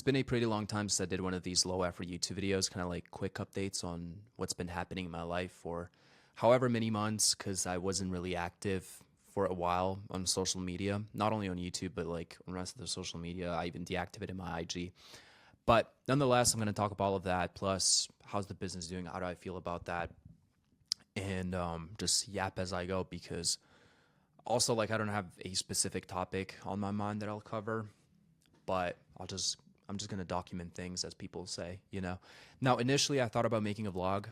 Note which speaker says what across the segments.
Speaker 1: been a pretty long time since I did one of these low effort YouTube videos, kind of like quick updates on what's been happening in my life for however many months, because I wasn't really active for a while on social media, not only on YouTube, but like on the rest of the social media. I even deactivated my IG. But nonetheless, I'm going to talk about all of that. Plus, how's the business doing? How do I feel about that? And just yap as I go, because also, like, I don't have a specific topic on my mind that I'll cover, but I'm just going to document things as people say, you know. Now, initially I thought about making a vlog,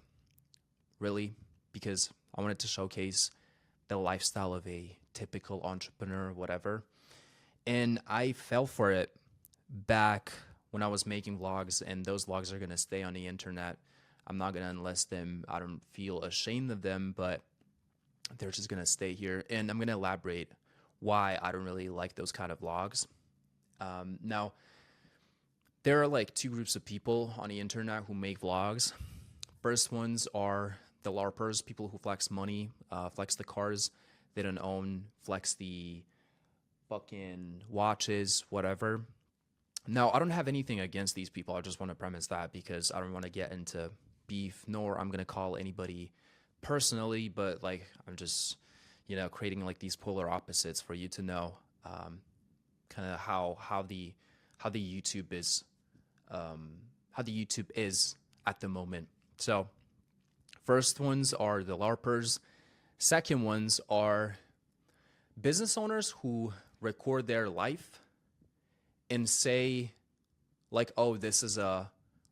Speaker 1: really, because I wanted to showcase the lifestyle of a typical entrepreneur, whatever. And I fell for it back when I was making vlogs, and those vlogs are going to stay on the internet. I'm not going to enlist them. I don't feel ashamed of them, but they're just going to stay here. And I'm going to elaborate why I don't really like those kind of vlogs. Now, there are like two groups of people on the internet who make vlogs. First ones are the LARPers, people who flex money, flex the cars they don't own, flex the fucking watches, whatever. Now, I don't have anything against these people. I just want to premise that, because I don't want to get into beef, nor I'm going to call anybody personally, but like I'm just, creating like these polar opposites for you to know kind of how the YouTube is how the YouTube is at the moment. So first ones are the LARPers. Second ones are business owners who record their life and say like, oh, this is a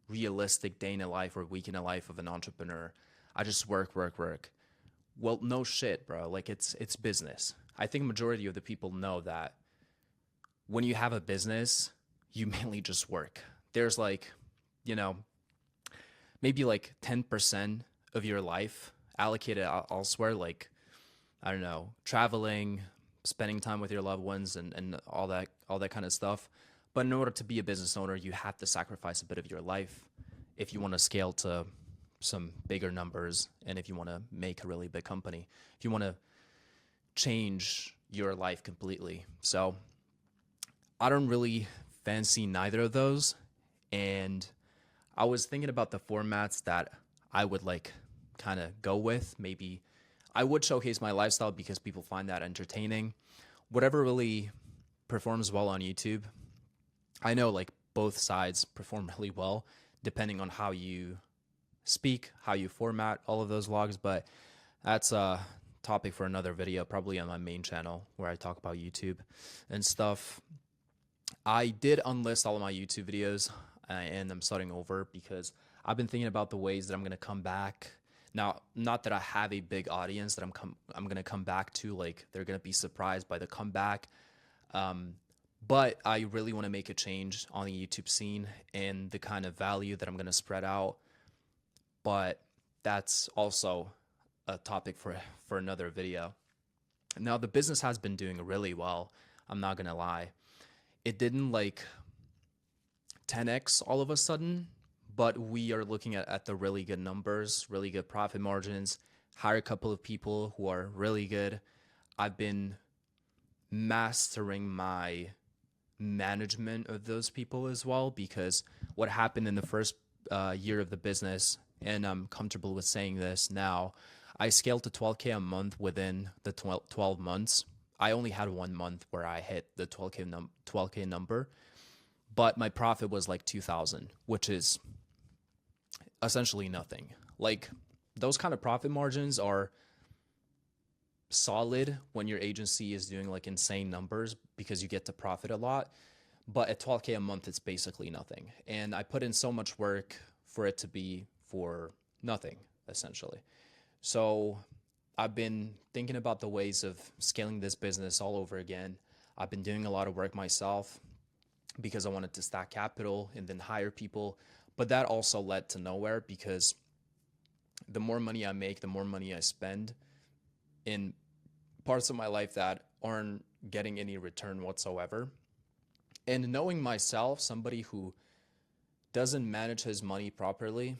Speaker 1: realistic day in the life or week in the life of an entrepreneur. I just work. Well, no shit, bro. Like it's business. I think majority of the people know that when you have a business, you mainly just work. There's like, maybe like 10% of your life allocated elsewhere, like, I don't know, traveling, spending time with your loved ones and all that kind of stuff. But in order to be a business owner, you have to sacrifice a bit of your life if you want to scale to some bigger numbers, and if you want to make a really big company, if you want to change your life completely. So I don't really fancy neither of those. And I was thinking about the formats that I would like kind of go with. Maybe I would showcase my lifestyle because people find that entertaining. Whatever really performs well on YouTube. I know like both sides perform really well depending on how you speak, how you format all of those vlogs, but that's a topic for another video, probably on my main channel where I talk about YouTube and stuff. I did unlist all of my YouTube videos and I'm starting over because I've been thinking about the ways that I'm going to come back. Now, not that I have a big audience that I'm going to come back to, like they're going to be surprised by the comeback. But I really want to make a change on the YouTube scene and the kind of value that I'm going to spread out. But that's also a topic for another video. Now, the business has been doing really well. I'm not going to lie. It didn't like 10x all of a sudden, but we are looking at the really good numbers, really good profit margins, hire a couple of people who are really good. I've been mastering my management of those people as well, because what happened in the first year of the business, and I'm comfortable with saying this now, I scaled to 12K a month within the 12 months. I only had 1 month where I hit the 12K number, but my profit was like 2,000, which is essentially nothing. Like those kind of profit margins are solid when your agency is doing like insane numbers because you get to profit a lot. But at 12K a month, it's basically nothing. And I put in so much work for it to be for nothing, essentially. So I've been thinking about the ways of scaling this business all over again. I've been doing a lot of work myself because I wanted to stack capital and then hire people. But that also led to nowhere, because the more money I make, the more money I spend in parts of my life that aren't getting any return whatsoever. And knowing myself, somebody who doesn't manage his money properly,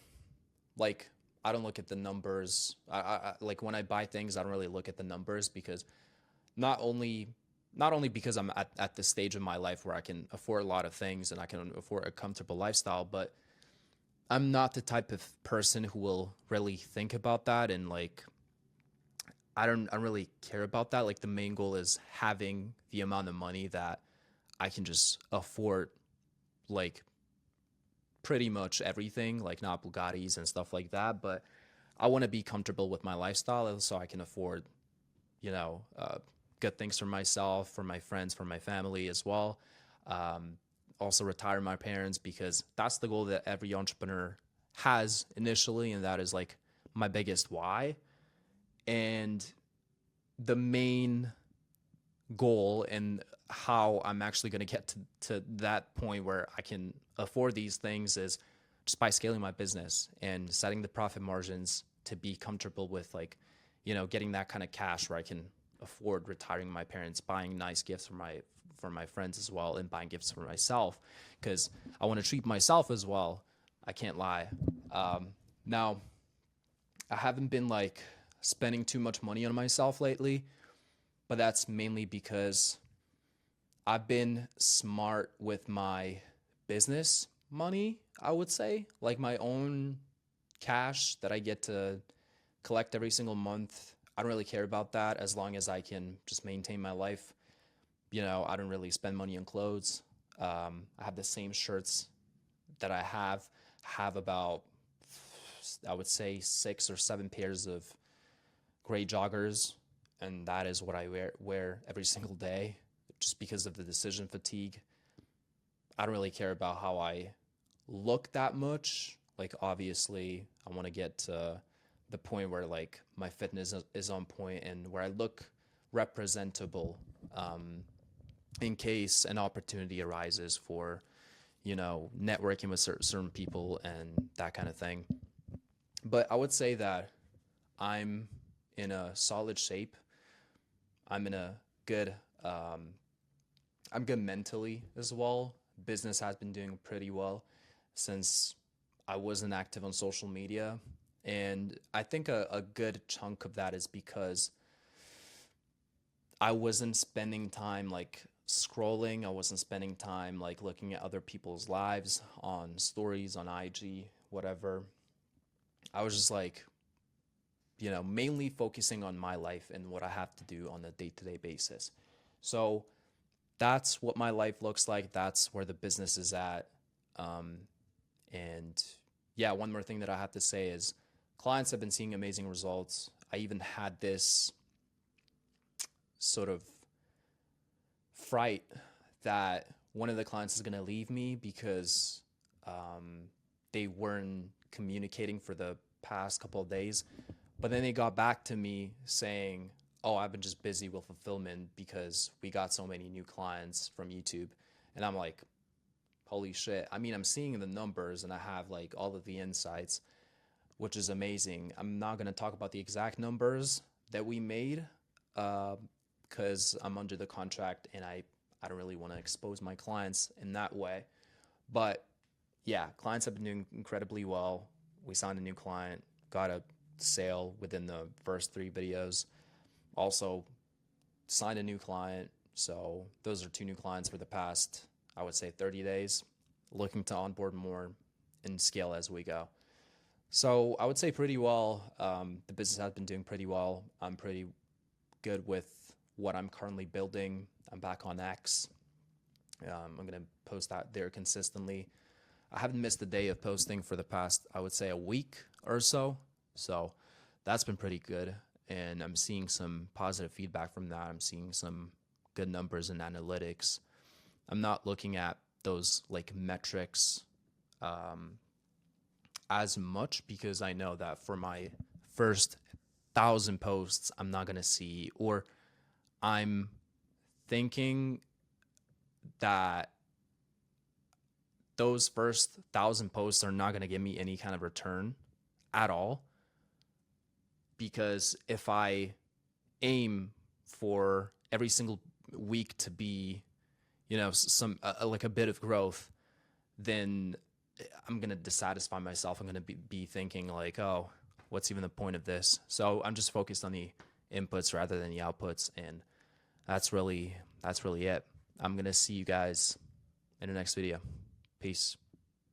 Speaker 1: like I don't look at the numbers. I like when I buy things, I don't really look at the numbers, because not only not only because I'm at this stage of my life where I can afford a lot of things and I can afford a comfortable lifestyle, but I'm not the type of person who will really think about that. And like, I don't really care about that. Like, the main goal is having the amount of money that I can just afford, like, pretty much everything, like not Bugattis and stuff like that. But I want to be comfortable with my lifestyle so I can afford, you know, good things for myself, for my friends, for my family as well. Um, Also retire my parents, because that's the goal that every entrepreneur has initially, and that is like my biggest why. And the main goal and how I'm actually going to get to that point where I can afford these things is just by scaling my business and setting the profit margins to be comfortable with, like, getting that kind of cash where I can afford retiring my parents, buying nice gifts for my friends as well, and buying gifts for myself, because I want to treat myself as well. I can't lie. Now, I haven't been like spending too much money on myself lately, but that's mainly because I've been smart with my business money, I would say, like my own cash that I get to collect every single month. I don't really care about that as long as I can just maintain my life. I don't really spend money on clothes. I have the same shirts that I have about, I would say, 6 or 7 pairs of gray joggers, and that is what I wear every single day, just because of the decision fatigue. I don't really care about how I look that much. Like, obviously, I want to get to the point where like my fitness is on point and where I look representable, in case an opportunity arises for, networking with certain people and that kind of thing. But I would say that I'm in a solid shape. I'm in a good, I'm good mentally as well. Business has been doing pretty well since I wasn't active on social media. And I think a good chunk of that is because I wasn't spending time like scrolling. I wasn't spending time like looking at other people's lives on stories on IG, whatever. I was just like, mainly focusing on my life and what I have to do on a day to day basis. So that's what my life looks like. That's where the business is at. Um, and yeah, one more thing that I have to say is clients have been seeing amazing results. I even had this sort of fright that one of the clients is going to leave me because they weren't communicating for the past couple of days. But then they got back to me saying, "Oh, I've been just busy with fulfillment because we got so many new clients from YouTube." And I'm like, holy shit. I mean, I'm seeing the numbers and I have like all of the insights, which is amazing. I'm not going to talk about the exact numbers that we made, because I'm under the contract and I don't really want to expose my clients in that way. But yeah, clients have been doing incredibly well. We signed a new client, got a sale within the first 3 videos. Also signed a new client. So those are 2 new clients for the past, I would say, 30 days. Looking to onboard more and scale as we go. So I would say pretty well. The business has been doing pretty well. I'm pretty good with what I'm currently building. I'm back on X. I'm going to post that there consistently. I haven't missed a day of posting for the past, I would say, a week or so. So that's been pretty good. And I'm seeing some positive feedback from that. I'm seeing some good numbers in analytics. I'm not looking at those like metrics as much because I know that for my first 1,000 posts, I'm not going to see, or I'm thinking that those first 1,000 posts are not going to give me any kind of return at all. Because if I aim for every single week to be, some like a bit of growth, then I'm going to dissatisfy myself. I'm going to be thinking like, oh, what's even the point of this? So I'm just focused on the inputs rather than the outputs. And that's really that's really it. I'm going to see you guys in the next video. Peace.